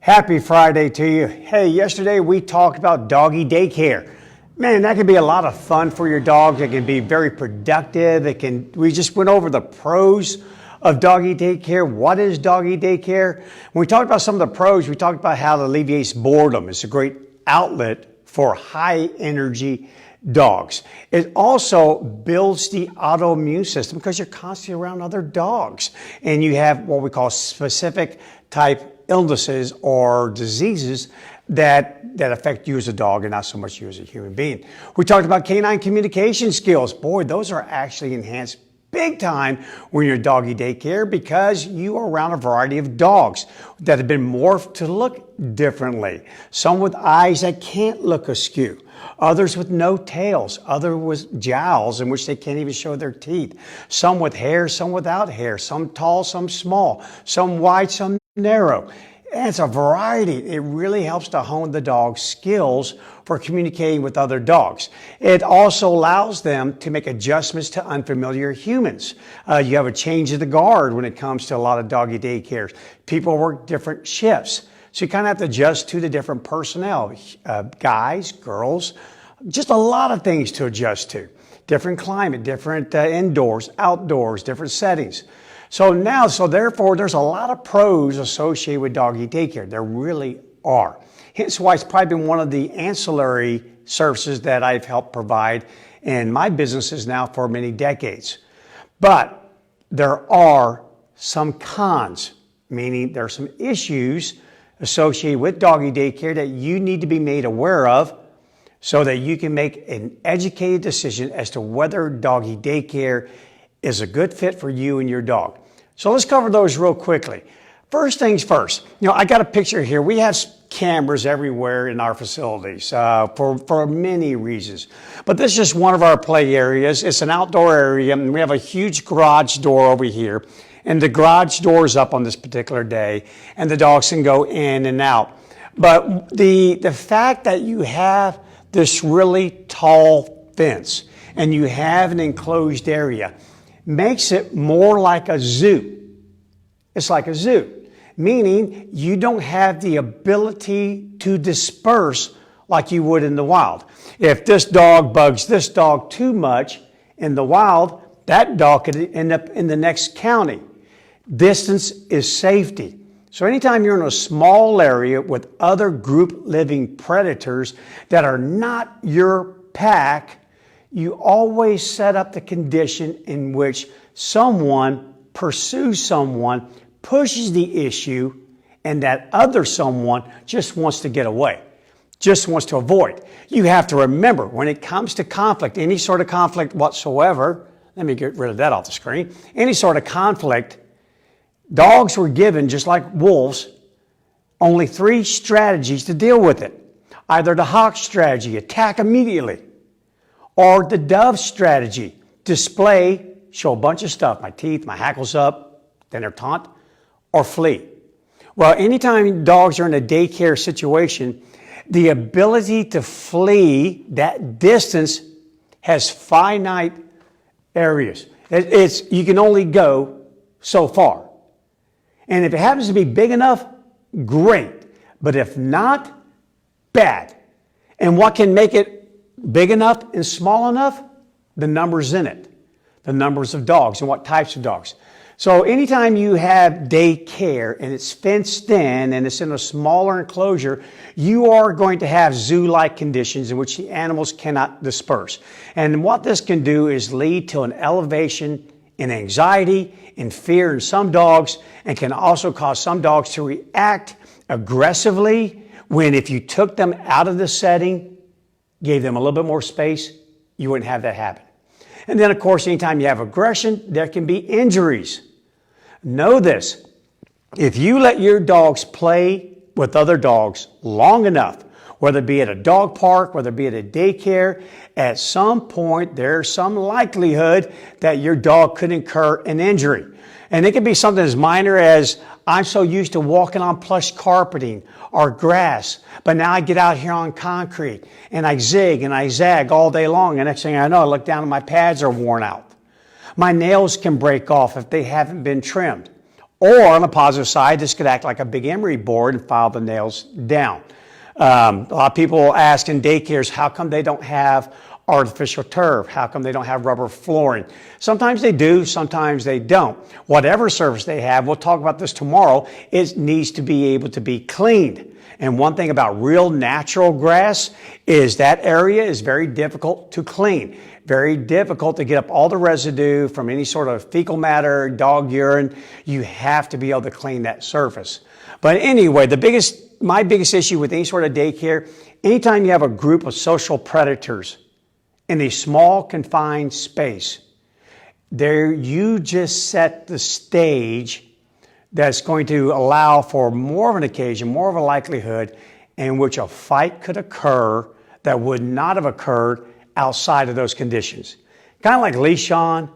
Happy Friday to you. Hey, yesterday we talked about doggy daycare. Man, that can be a lot of fun for your dog. It can be very productive. We just went over the pros of doggy daycare. What is doggy daycare? When we talked about some of the pros, we talked about how it alleviates boredom. It's a great outlet for high energy dogs. It also builds the autoimmune system because you're constantly around other dogs and you have what we call specific type illnesses or diseases that affect you as a dog and not so much you as a human being. We talked about canine communication skills. Boy, those are actually enhanced big time when you're doggy daycare because you are around a variety of dogs that have been morphed to look differently. Some with eyes that can't look askew, others with no tails, others with jowls in which they can't even show their teeth, some with hair, some without hair, some tall, some small, some wide, some narrow. And it's a variety. It really helps to hone the dog's skills for communicating with other dogs. It also allows them to make adjustments to unfamiliar humans. You have a change of the guard when it comes to a lot of doggy daycares. People work different shifts. So you kind of have to adjust to the different personnel, guys, girls, just a lot of things to adjust to. Different climate, different indoors, outdoors, different settings. So therefore, there's a lot of pros associated with doggy daycare. There really are. Hence why it's probably been one of the ancillary services that I've helped provide in my businesses now for many decades. But there are some cons, meaning there are some issues associated with doggy daycare that you need to be made aware of so that you can make an educated decision as to whether doggy daycare is a good fit for you and your dog. So let's cover those real quickly. First things first, I got a picture here. We have cameras everywhere in our facilities for many reasons. But this is just one of our play areas. It's an outdoor area, and we have a huge garage door over here. And the garage door is up on this particular day, and the dogs can go in and out. But the fact that you have this really tall fence and you have an enclosed area makes it more like a zoo. It's like a zoo, meaning you don't have the ability to disperse like you would in the wild. If this dog bugs this dog too much in the wild, that dog could end up in the next county. Distance is safety. So anytime you're in a small area with other group living predators that are not your pack, you always set up the condition in which someone pursues someone, pushes the issue, and that other someone just wants to get away, just wants to avoid. You have to remember, when it comes to conflict, any sort of conflict whatsoever, let me get rid of that off the screen, any sort of conflict, dogs were given, just like wolves, only 3 strategies to deal with it. Either the hawk strategy, attack immediately, or the dove strategy, display, show a bunch of stuff, my teeth, my hackles up, then they're taunt, or flee. Well, anytime dogs are in a daycare situation, the ability to flee that distance has finite areas. You can only go so far. And if it happens to be big enough, great. But if not, bad. And what can make it big enough and small enough? The numbers in it. The numbers of dogs and what types of dogs. So anytime you have daycare and it's fenced in and it's in a smaller enclosure, you are going to have zoo-like conditions in which the animals cannot disperse. And what this can do is lead to an elevation in anxiety, in fear in some dogs, and can also cause some dogs to react aggressively when if you took them out of the setting, gave them a little bit more space, you wouldn't have that happen. And then, of course, anytime you have aggression, there can be injuries. Know this, if you let your dogs play with other dogs long enough, whether it be at a dog park, whether it be at a daycare, at some point there's some likelihood that your dog could incur an injury. And it can be something as minor as, I'm so used to walking on plush carpeting or grass, but now I get out here on concrete and I zig and I zag all day long. And next thing I know, I look down and my pads are worn out. My nails can break off if they haven't been trimmed. Or on the positive side, this could act like a big emery board and file the nails down. A lot of people ask in daycares, how come they don't have artificial turf? How come they don't have rubber flooring? Sometimes they do, sometimes they don't. Whatever surface they have, we'll talk about this tomorrow, it needs to be able to be cleaned. And one thing about real natural grass is that area is very difficult to clean. Very difficult to get up all the residue from any sort of fecal matter, dog urine. You have to be able to clean that surface. But anyway, my biggest issue with any sort of daycare, anytime you have a group of social predators in a small confined space, there you just set the stage that's going to allow for more of an occasion, more of a likelihood in which a fight could occur that would not have occurred outside of those conditions. Kind of like leash on,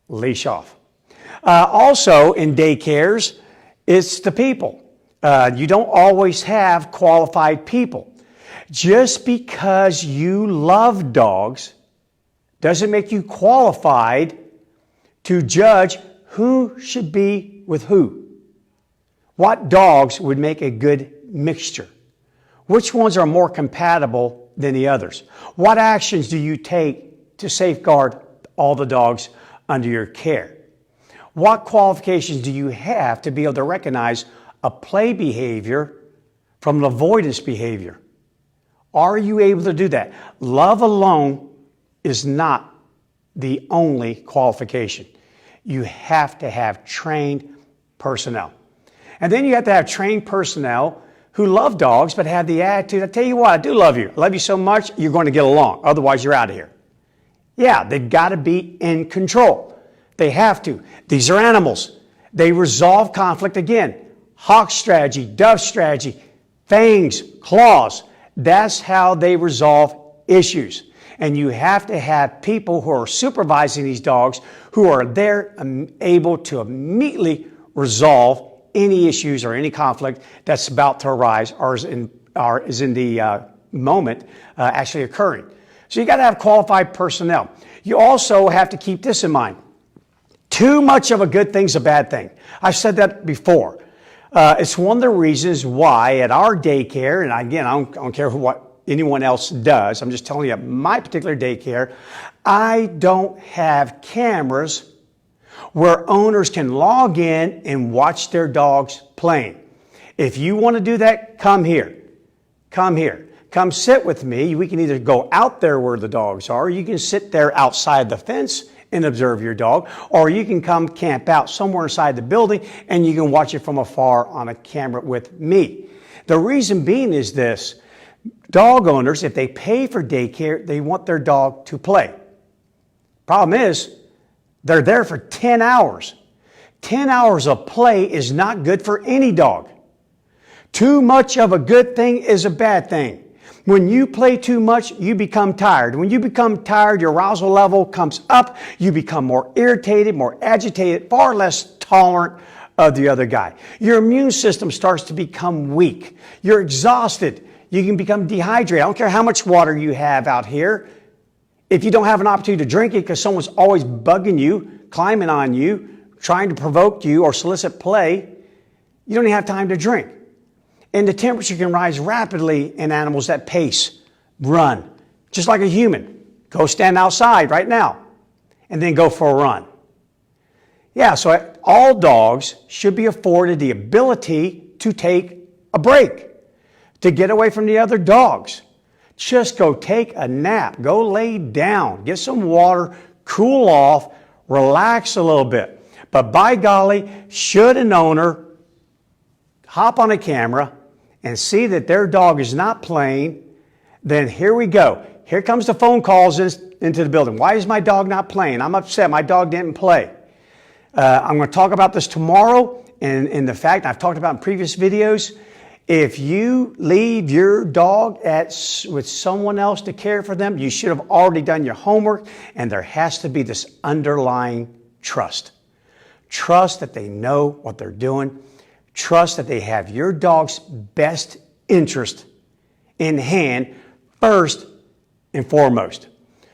leash off. Also in daycares, it's the people. You don't always have qualified people. Just because you love dogs doesn't make you qualified to judge who should be with who. What dogs would make a good mixture? Which ones are more compatible than the others? What actions do you take to safeguard all the dogs under your care? What qualifications do you have to be able to recognize a play behavior from an avoidance behavior? Are you able to do that? Love alone is not the only qualification. You have to have trained personnel. And then you have to have trained personnel who love dogs but have the attitude, I tell you what, I do love you. I love you so much, you're going to get along. Otherwise, you're out of here. Yeah, they've got to be in control. They have to. These are animals. They resolve conflict again. Hawk strategy, dove strategy, fangs, claws. That's how they resolve issues. And you have to have people who are supervising these dogs who are there able to immediately resolve any issues or any conflict that's about to arise or is in the moment actually occurring. So you got to have qualified personnel. You also have to keep this in mind. Too much of a good thing's a bad thing. I've said that before. It's one of the reasons why at our daycare, and again, I don't care what anyone else does, I'm just telling you, my particular daycare, I don't have cameras where owners can log in and watch their dogs playing. If you want to do that, come here. Come here. Come sit with me. We can either go out there where the dogs are, or you can sit there outside the fence and observe your dog, or you can come camp out somewhere inside the building and you can watch it from afar on a camera with me. The reason being is this: dog owners, if they pay for daycare, they want their dog to play. Problem is, they're there for 10 hours. 10 hours of play is not good for any dog. Too much of a good thing is a bad thing. When you play too much, you become tired. When you become tired, your arousal level comes up. You become more irritated, more agitated, far less tolerant of the other guy. Your immune system starts to become weak. You're exhausted. You can become dehydrated. I don't care how much water you have out here. If you don't have an opportunity to drink it because someone's always bugging you, climbing on you, trying to provoke you or solicit play, you don't even have time to drink. And the temperature can rise rapidly in animals that pace, run, just like a human. Go stand outside right now and then go for a run. Yeah, so all dogs should be afforded the ability to take a break, to get away from the other dogs. Just go take a nap, go lay down, get some water, cool off, relax a little bit. But by golly, should an owner hop on a camera and see that their dog is not playing, then here we go. Here comes the phone calls into the building. Why is my dog not playing? I'm upset. My dog didn't play. I'm going to talk about this tomorrow, and the fact I've talked about in previous videos. If you leave your dog with someone else to care for them, you should have already done your homework, and there has to be this underlying trust. Trust that they know what they're doing. Trust that they have your dog's best interest in hand first and foremost.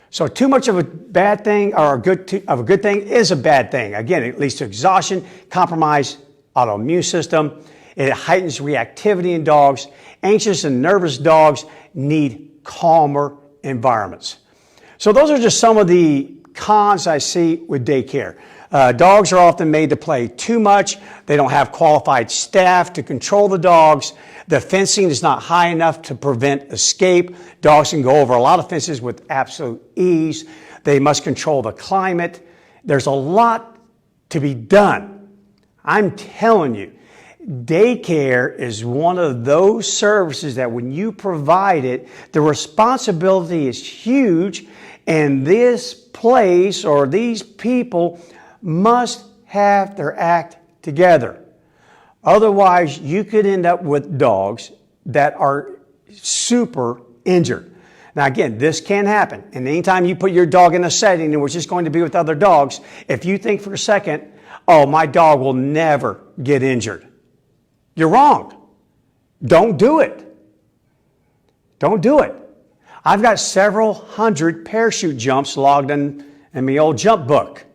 So too much of a bad thing or a good thing is a bad thing. Again, it leads to exhaustion, compromise, autoimmune system. It heightens reactivity in dogs. Anxious and nervous dogs need calmer environments. So those are just some of the cons I see with daycare. Dogs are often made to play too much. They don't have qualified staff to control the dogs. The fencing is not high enough to prevent escape. Dogs can go over a lot of fences with absolute ease. They must control the climate. There's a lot to be done. I'm telling you, daycare is one of those services that when you provide it, the responsibility is huge, and this place or these people must have their act together. Otherwise, you could end up with dogs that are super injured. Now again, this can happen. And anytime you put your dog in a setting in which it's going to be with other dogs, if you think for a second, oh, my dog will never get injured, you're wrong. Don't do it. Don't do it. I've got several hundred parachute jumps logged in my old jump book.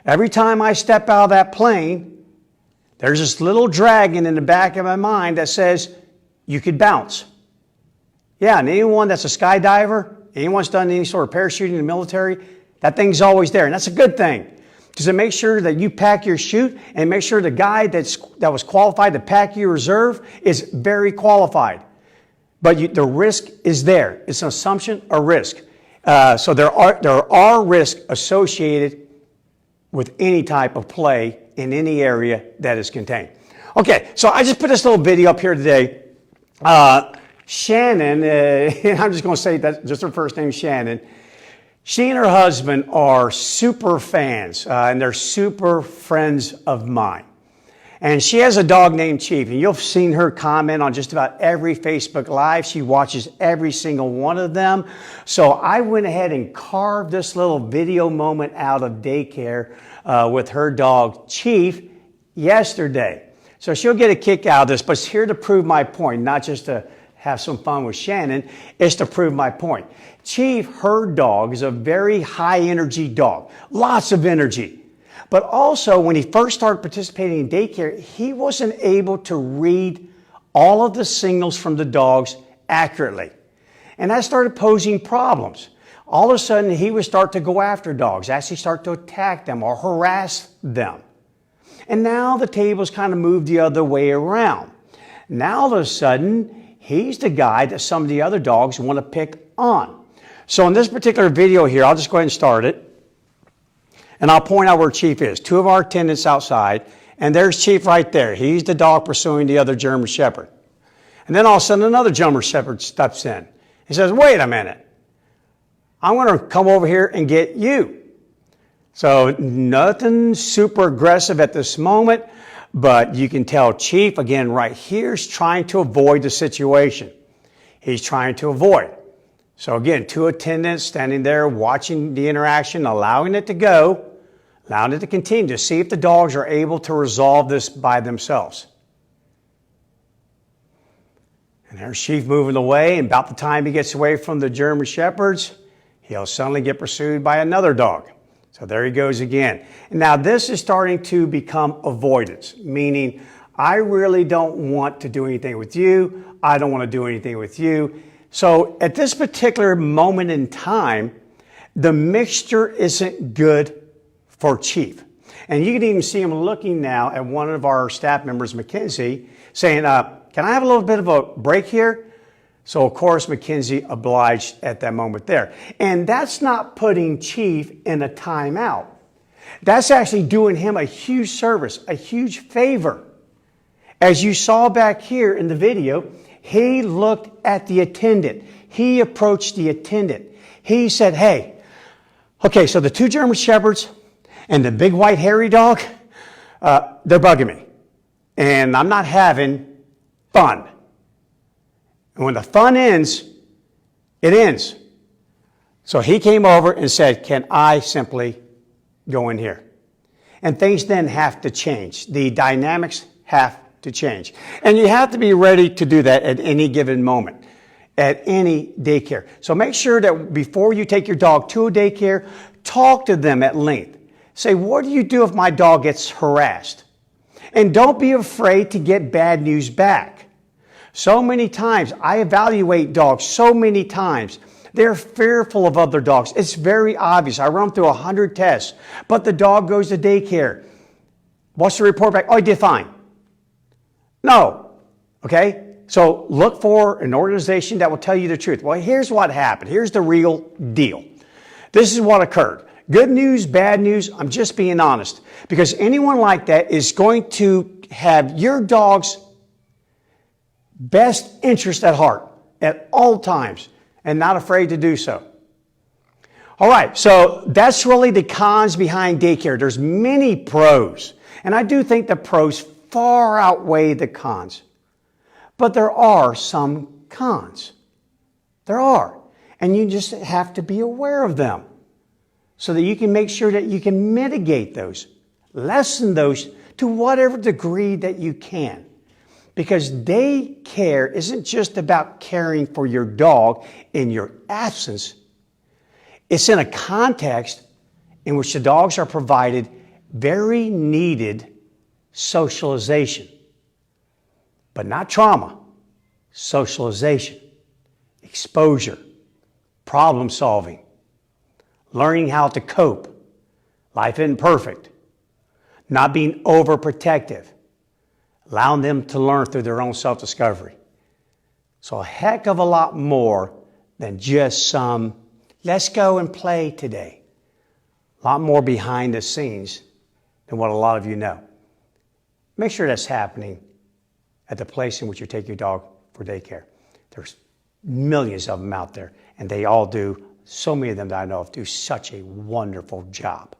Every time I step out of that plane, there's this little dragon in the back of my mind that says, you could bounce. Yeah, and anyone that's a skydiver, anyone that's done any sort of parachuting in the military, that thing's always there, and that's a good thing. Because it makes sure that you pack your chute and make sure the guy that was qualified to pack your reserve is very qualified. But the risk is there. It's an assumption, a risk. So there are risks associated with any type of play in any area that is contained. Okay, so I just put this little video up here today. Shannon, and I'm just going to say that just her first name, Shannon. She and her husband are super fans, and they're super friends of mine. And she has a dog named Chief, and you've seen her comment on just about every Facebook Live. She watches every single one of them. So I went ahead and carved this little video moment out of daycare with her dog, Chief, yesterday. So she'll get a kick out of this, but it's here to prove my point, not just to have some fun with Shannon. It's to prove my point. Chief, her dog, is a very high energy dog, lots of energy. But also, when he first started participating in daycare, he wasn't able to read all of the signals from the dogs accurately. And that started posing problems. All of a sudden, he would start to go after dogs, actually start to attack them or harass them. And now the tables kind of moved the other way around. Now, all of a sudden, he's the guy that some of the other dogs want to pick on. So in this particular video here, I'll just go ahead and start it. And I'll point out where Chief is. Two of our attendants outside, and there's Chief right there. He's the dog pursuing the other German Shepherd. And then all of a sudden, another German Shepherd steps in. He says, wait a minute. I'm going to come over here and get you. So nothing super aggressive at this moment, but you can tell Chief, again, right here, is trying to avoid the situation. He's trying to avoid. So again, two attendants standing there watching the interaction, allowing it to go, allowing it to continue to see if the dogs are able to resolve this by themselves. And there's Chief moving away, and about the time he gets away from the German Shepherds, he'll suddenly get pursued by another dog. So there he goes again. And now this is starting to become avoidance, meaning I really don't want to do anything with you. I don't want to do anything with you. So at this particular moment in time, the mixture isn't good for Chief. And you can even see him looking now at one of our staff members, Mackenzie, saying, can I have a little bit of a break here? So of course, Mackenzie obliged at that moment there. And that's not putting Chief in a timeout. That's actually doing him a huge service, a huge favor. As you saw back here in the video, he looked at the attendant. He approached the attendant. He said, hey, okay, so the two German Shepherds and the big white hairy dog, they're bugging me. And I'm not having fun. And when the fun ends, it ends. So he came over and said, can I simply go in here? And things then have to change. The dynamics have to change. And you have to be ready to do that at any given moment, at any daycare. So make sure that before you take your dog to a daycare, talk to them at length. Say, what do you do if my dog gets harassed? And don't be afraid to get bad news back. So many times, I evaluate dogs so many times. They're fearful of other dogs. It's very obvious. I run through 100 tests, but the dog goes to daycare. What's the report back? Oh, he did fine. No. Okay? So look for an organization that will tell you the truth. Well, here's what happened. Here's the real deal. This is what occurred. Good news, bad news, I'm just being honest. Because anyone like that is going to have your dog's best interest at heart at all times and not afraid to do so. All right, so that's really the cons behind daycare. There's many pros, and I do think the pros far outweigh the cons. But there are some cons. There are, and you just have to be aware of them so that you can make sure that you can mitigate those, lessen those to whatever degree that you can. Because daycare isn't just about caring for your dog in your absence. It's in a context in which the dogs are provided very needed socialization. But not trauma, socialization, exposure, problem solving, learning how to cope. Life isn't perfect. Not being overprotective. Allowing them to learn through their own self-discovery. So a heck of a lot more than just some, let's go and play today. A lot more behind the scenes than what a lot of you know. Make sure that's happening at the place in which you take your dog for daycare. There's millions of them out there, and they all do, so many of them that I know of, do such a wonderful job.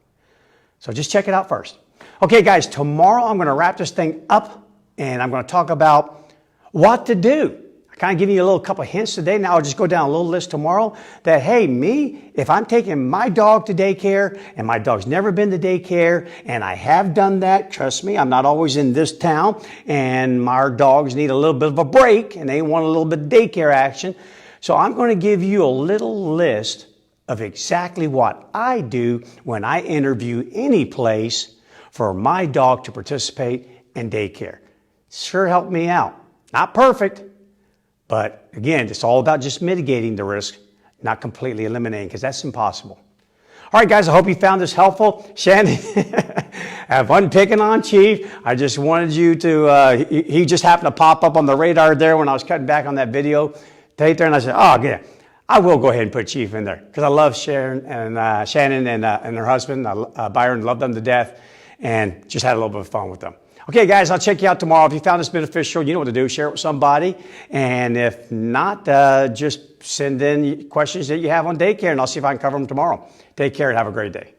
So just check it out first. Okay, guys, tomorrow I'm going to wrap this thing up. And I'm going to talk about what to do. I kind of give you a little couple of hints today. Now I'll just go down a little list tomorrow that, hey, if I'm taking my dog to daycare and my dog's never been to daycare and I have done that, trust me, I'm not always in this town and our dogs need a little bit of a break and they want a little bit of daycare action. So I'm going to give you a little list of exactly what I do when I interview any place for my dog to participate in daycare. Sure helped me out. Not perfect, but again, it's all about just mitigating the risk, not completely eliminating, because that's impossible. All right, guys, I hope you found this helpful. Shannon, have fun picking on Chief. I just wanted you to, he just happened to pop up on the radar there when I was cutting back on that video tape there, and I said, oh, yeah, I will go ahead and put Chief in there, because I love Shannon and her husband, Byron, love them to death, and just had a little bit of fun with them. Okay, guys, I'll check you out tomorrow. If you found this beneficial, you know what to do. Share it with somebody. And if not, just send in questions that you have on daycare, and I'll see if I can cover them tomorrow. Take care and have a great day.